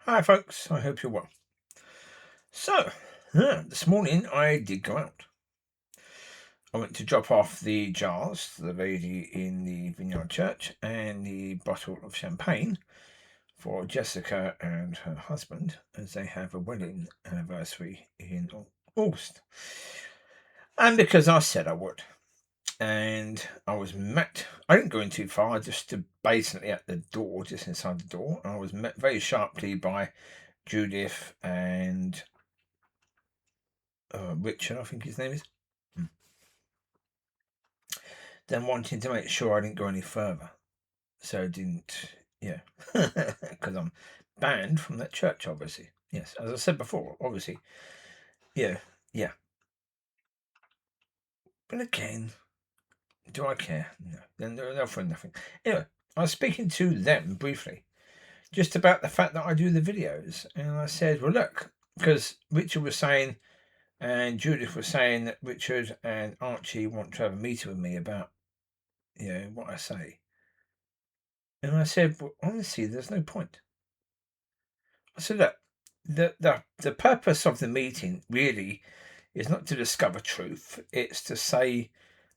Hi, folks. I hope you're well. So, this morning I did go out. I went to drop off the jars to the lady in the Vineyard Church and the bottle of champagne for Jessica and her husband as they have a wedding anniversary in August. And because I said I would. And I was met, I didn't go in too far, I just stood basically at the door, just inside the door. I was met very sharply by Judith and Richard, I think his name is. Then wanting to make sure I didn't go any further. So I didn't, because I'm banned from that church, obviously. Yes, as I said before, obviously. Yeah. But again, do I care? No. Then they're offering nothing. Anyway, I was speaking to them briefly, just about the fact that I do the videos. And I said, well, look, because Richard was saying, and Judith was saying that Richard and Archie want to have a meeting with me about, what I say. And I said, well, honestly, there's no point. I said, look, the purpose of the meeting really is not to discover truth. It's to say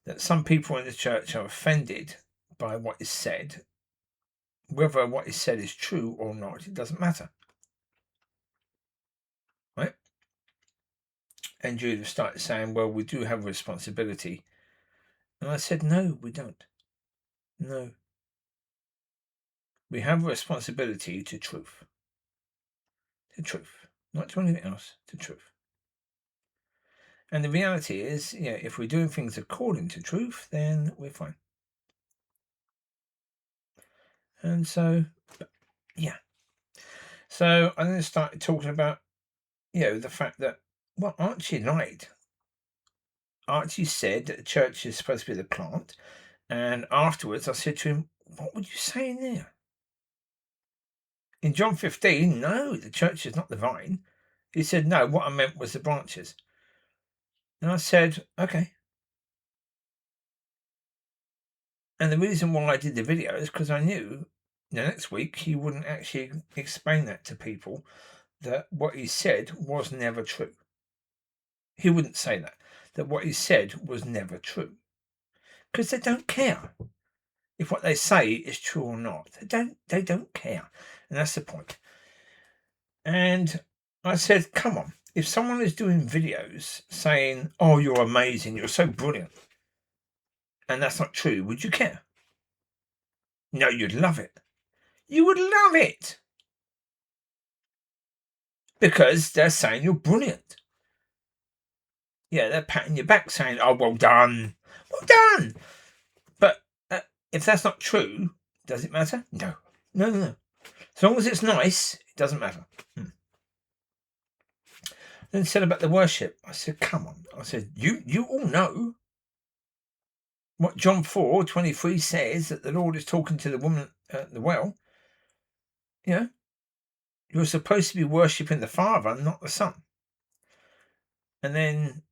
that some people in the church are offended by what is said. Whether what is said is true or not, it doesn't matter. Right? And Judith started saying, well, we do have a responsibility. And I said, no, we don't. No. We have a responsibility to truth. To truth. Not to anything else, to truth. And the reality is, if we're doing things according to truth, then we're fine. And so, yeah. So I then started talking about, the fact that, well, Archie lied. Archie said that the church is supposed to be the plant. And afterwards I said to him, what would you say in there? In John 15, no, the church is not the vine. He said, no, what I meant was the branches. And I said, okay. And the reason why I did the video is because I knew the next week he wouldn't actually explain that to people, that what he said was never true. He wouldn't say that what he said was never true. Because they don't care if what they say is true or not. They don't care. And that's the point. And I said, come on, if someone is doing videos saying, oh, you're amazing, you're so brilliant, and that's not true, would you care? No, you'd love it. You would love it. Because they're saying you're brilliant. Yeah, they're patting your back saying, oh, well done. Well done. But if that's not true, does it matter? No. As long as it's nice, it doesn't matter. Then said about the worship. I said, come on. I said, you all know what John 4:23 says, that the Lord is talking to the woman at the well. You're supposed to be worshipping the Father, not the Son. And then,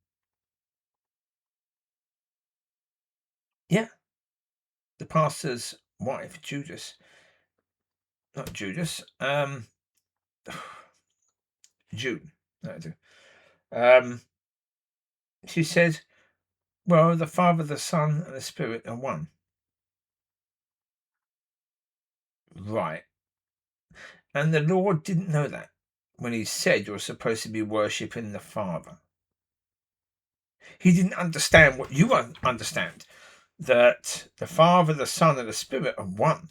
the pastor's wife, June. She said, well, the Father, the Son, and the Spirit are one. Right. And the Lord didn't know that when he said you're supposed to be worshipping the Father. He didn't understand what you understand, that the Father, the Son, and the Spirit are one.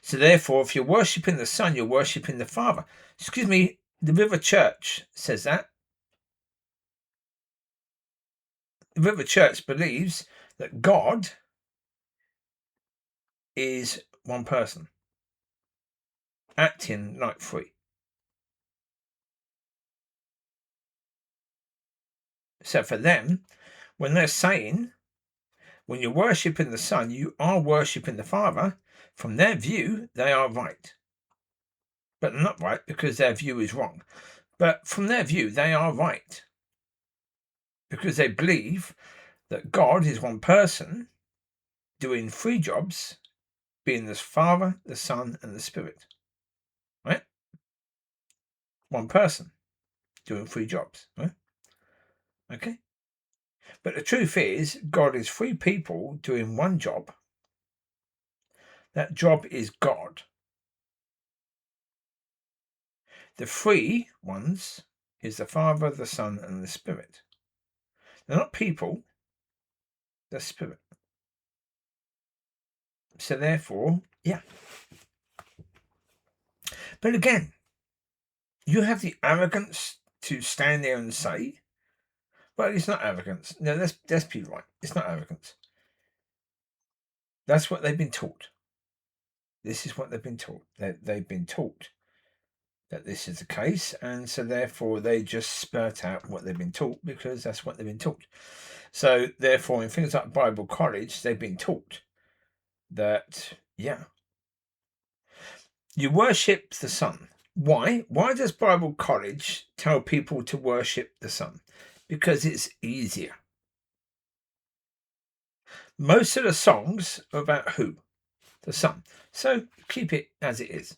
So therefore, if you're worshipping the Son, you're worshipping the Father. Excuse me, the River Church says that. The River Church believes that God is one person, acting like three. So for them, when they're saying, when you're worshipping the Son, you are worshipping the Father, from their view, they are right. But they're not right because their view is wrong. But from their view, they are right. Because they believe that God is one person doing three jobs, being the Father, the Son, and the Spirit. Right? one person doing 3 jobs, right? Okay? But the truth is, God is 3 people doing 1 job. That job is God. The 3 ones is the Father, the Son, and the Spirit. They're not people, they're spirit. So therefore, yeah. But again, you have the arrogance to stand there and say, well, it's not arrogance. No, let's be right. It's not arrogance. That's what they've been taught. This is what they've been taught. They've been taught that this is the case, and so therefore they just spurt out what they've been taught because that's what they've been taught. So therefore, in things like Bible college, they've been taught that, yeah, you worship the Son. Why? Why does Bible college tell people to worship the Son? Because it's easier. Most of the songs are about who? The Son. So keep it as it is.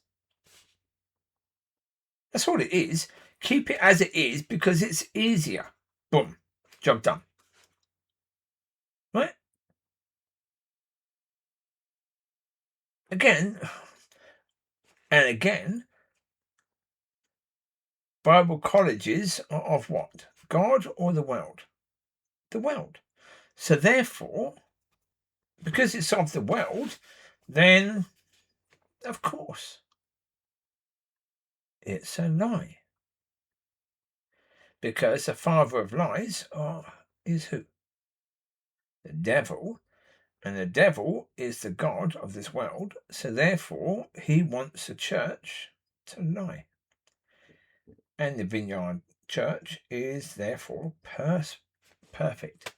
That's all it is. Keep it as it is because it's easier. Boom. Job done. Right? Again and again, Bible colleges are of what? God or the world? The world. So therefore, because it's of the world, then, of course, it's a lie. Because the father of lies is who? The devil. And the devil is the god of this world. So therefore, he wants the church to lie. And the Vineyard Church is therefore perfect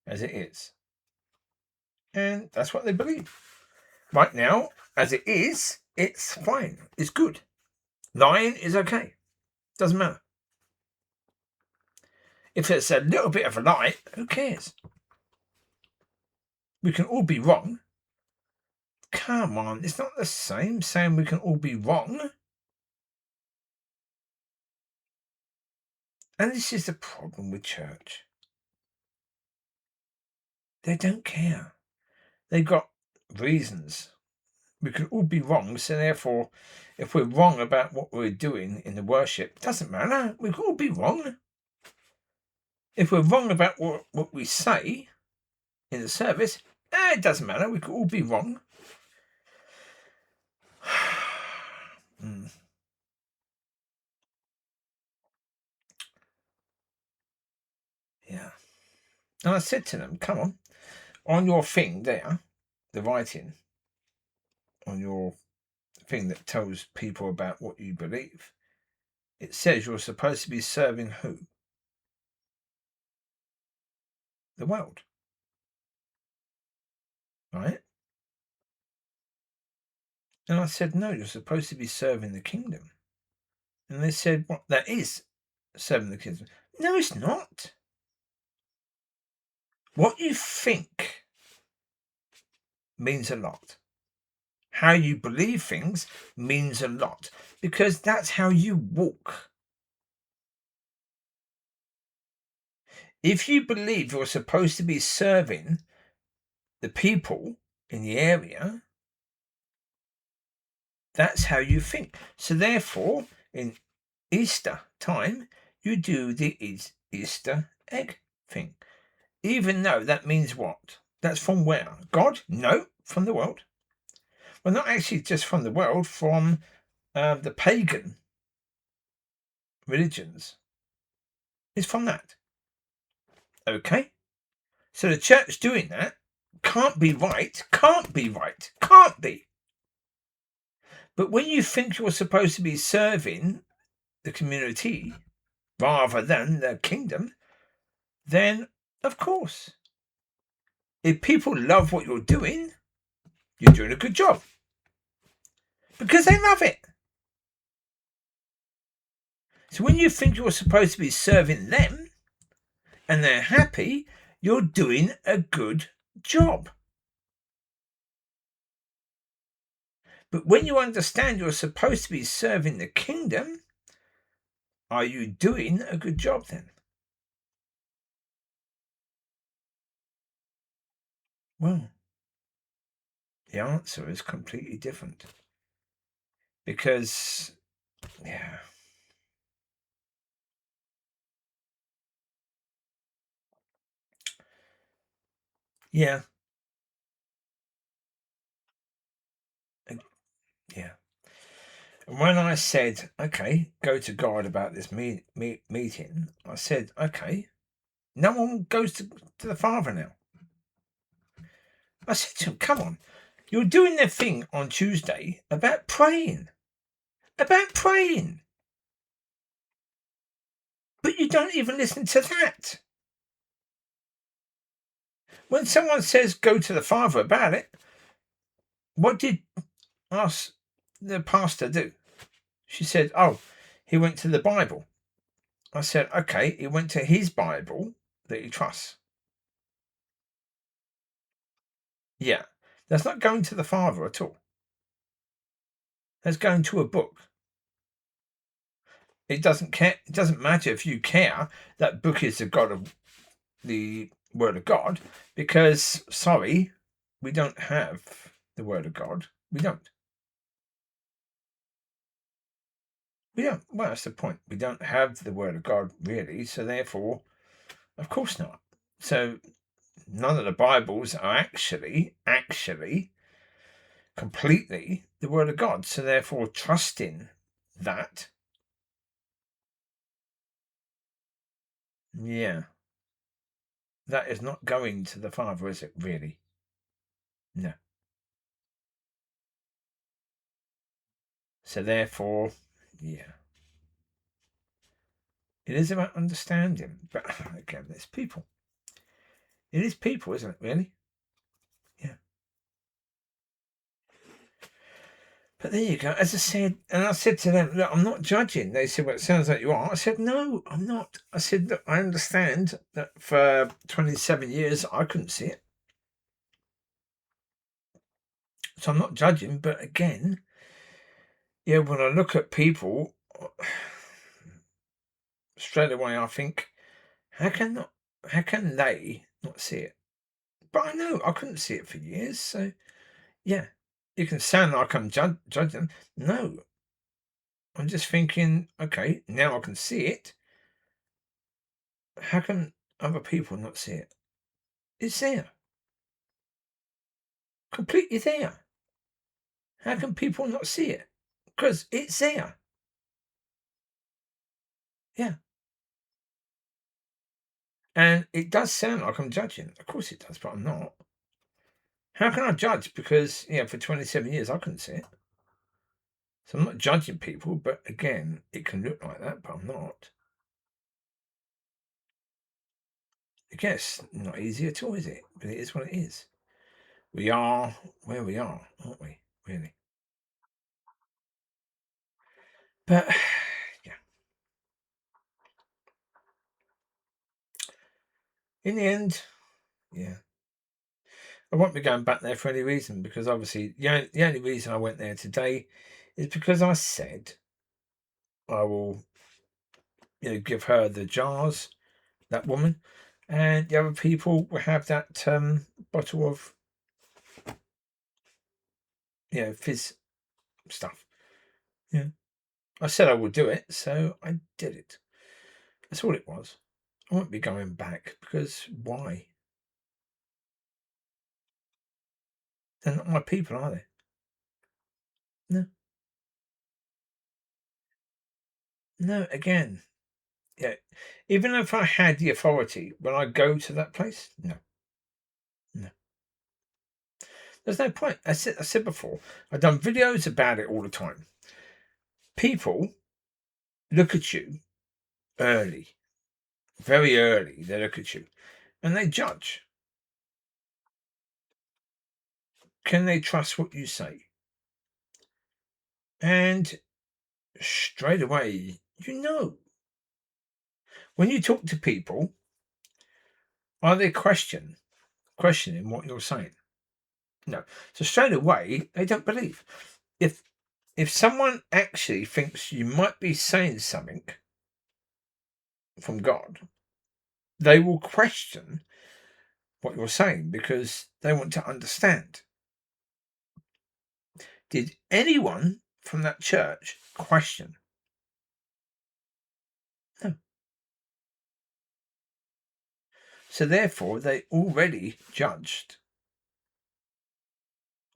as it is. And that's what they believe. Right now, as it is, it's fine. It's good. Lying is okay. Doesn't matter. If it's a little bit of a lie, who cares? We can all be wrong. Come on, it's not the same saying we can all be wrong. And this is the problem with church. They don't care. They've got reasons. We can all be wrong, so therefore, if we're wrong about what we're doing in the worship, doesn't matter. We can all be wrong. If we're wrong about what we say in the service, it doesn't matter. We can all be wrong. Yeah. And I said to them, come on your thing there, the writing, on your thing that tells people about what you believe, it says you're supposed to be serving who? The world. Right? And I said, no, you're supposed to be serving the kingdom. And they said, what? That is serving the kingdom. No, it's not. What you think means a lot. How you believe things means a lot because that's how you walk. If you believe you're supposed to be serving the people in the area, that's how you think. So therefore, in Easter time, you do the Easter egg thing. Even though that means what? That's from where? God? No, from the world. Well, not actually just from the world, from the pagan religions. It's from that. Okay? So the church doing that can't be right. Can't be right. Can't be. But when you think you're supposed to be serving the community rather than the kingdom, then of course, if people love what you're doing a good job because they love it. So when you think you're supposed to be serving them and they're happy, you're doing a good job. But when you understand you're supposed to be serving the kingdom, are you doing a good job then? Well, the answer is completely different. Because, yeah. Yeah. Yeah. And when I said, okay, go to God about this meeting, I said, okay, no one goes to the Father now. I said to him, come on, you're doing the thing on Tuesday about praying. About praying. But you don't even listen to that. When someone says go to the Father about it, what did the pastor do? She said, oh, he went to the Bible. I said, okay, he went to his Bible that he trusts. Yeah. That's not going to the Father at all. That's going to a book. It doesn't care. It doesn't matter if you care that book is the Word of God, because sorry, we don't have the Word of God. We don't. We don't. Well, that's the point. We don't have the Word of God really, so therefore, of course not. So none of the Bibles are actually completely the Word of God. So therefore, trusting that, yeah, that is not going to the Father, is it really? No. So therefore, yeah. It is about understanding. But again, it's people. It is people, isn't it, really? Yeah. But there you go. As I said, and I said to them, look, I'm not judging. They said, well, it sounds like you are. I said, no, I'm not. I said, look, I understand that for 27 years, I couldn't see it. So I'm not judging. But again, yeah, when I look at people, straight away I think, how can they not see it? But I know I couldn't see it for years. So yeah, you can sound like I'm judging. No, I'm just thinking, okay, now I can see it. How can other people not see it? It's there, completely there. How can people not see it? Because it's there. Yeah. And it does sound like I'm judging. Of course it does, but I'm not. How can I judge? Because, for 27 years I couldn't see it. So I'm not judging people, but again, it can look like that, but I'm not. I guess not easy at all, is it? But it is what it is. We are where we are, aren't we? Really. But yeah, in the end, yeah, I won't be going back there for any reason, because obviously the only reason I went there today is because I said I will, give her the jars, that woman, and the other people will have that bottle of, fizz stuff. Yeah, I said I would do it, so I did it. That's all it was. I won't be going back, because why? They're not my people, are they? No, no. Again, yeah. Even if I had the authority, will I go to that place? No, no. There's no point. I said before, I've done videos about it all the time. People look at you early, very early. They look at you and they judge. Can they trust what you say? And straight away, when you talk to people, are they questioning what you're saying? No. So straight away, they don't believe. If someone actually thinks you might be saying something from God, they will question what you're saying because they want to understand. Did anyone from that church question? No. So therefore, they already judged,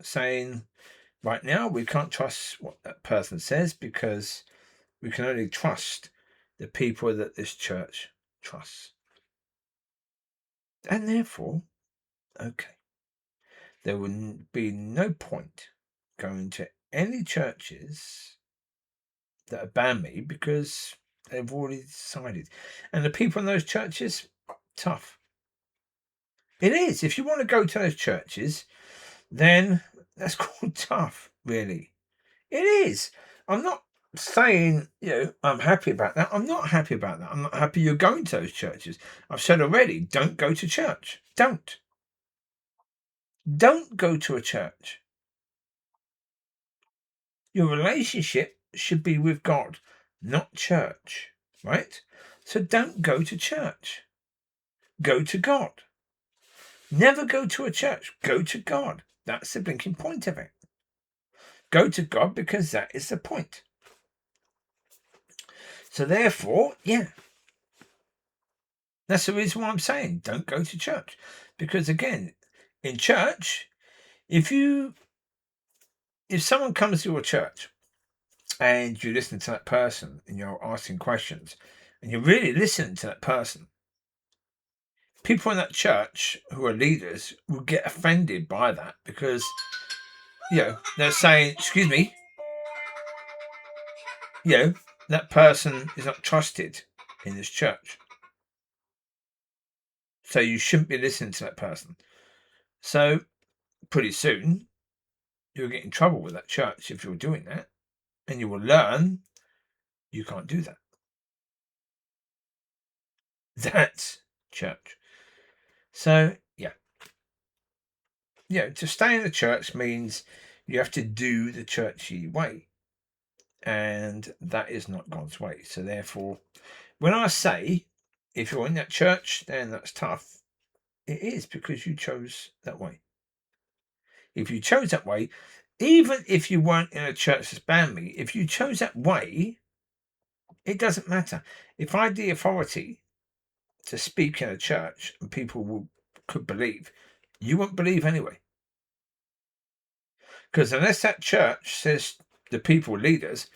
saying, right now, we can't trust what that person says because we can only trust the people that this church trusts. And therefore, okay, there would be no point going to any churches that have banned me because they've already decided. And the people in those churches, tough. It is. If you want to go to those churches, then that's called tough, really. It is. I'm not saying, I'm happy about that. I'm not happy about that. I'm not happy you're going to those churches. I've said already, don't go to church. Don't. Don't go to a church. Your relationship should be with God, not church, right? So don't go to church. Go to God. Never go to a church. Go to God. That's the blinking point of it. Go to God because that is the point. So therefore, that's the reason why I'm saying don't go to church. Because again, in church, if someone comes to your church and you listen to that person and you're asking questions and you're really listening to that person, people in that church who are leaders will get offended by that because they're saying, excuse me, that person is not trusted in this church. So you shouldn't be listening to that person. So pretty soon you'll get in trouble with that church if you're doing that. And you will learn you can't do that. That's church. So, to stay in the church means you have to do the churchy way. And that is not God's way. So therefore, when I say, if you're in that church, then that's tough, it is because you chose that way. If you chose that way, even if you weren't in a church that's banned me, if you chose that way, it doesn't matter. If I had the authority to speak in a church and people could believe, you won't believe anyway. Because unless that church says, the people leaders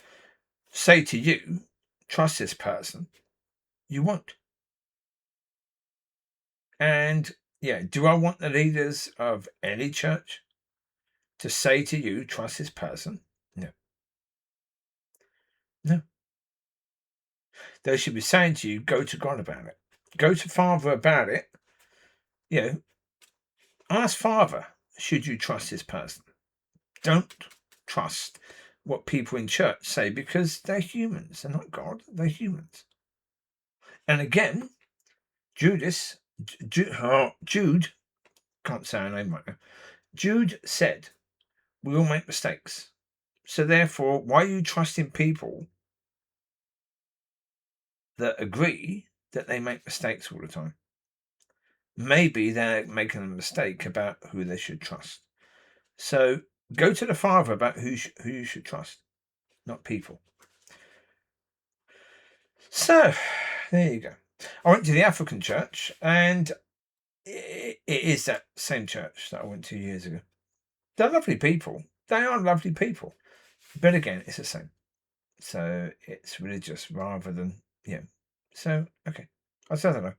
say to you, trust this person, you won't. And do I want the leaders of any church to say to you, trust this person? No. They should be saying to you, go to God about it. Go to Father about it. Ask Father, should you trust this person? Don't trust what people in church say because they're humans. They're not God. They're humans. And again, Jude, can't say her name right now. Jude said, we all make mistakes. So therefore, why are you trusting people that agree that they make mistakes all the time? Maybe they're making a mistake about who they should trust. So go to the Father about who you should trust, not people. So there you go. I went to the African church, and it is that same church that I went to years ago. They're lovely people. They are lovely people. But again, it's the same. So it's religious rather than, So, okay. I don't know.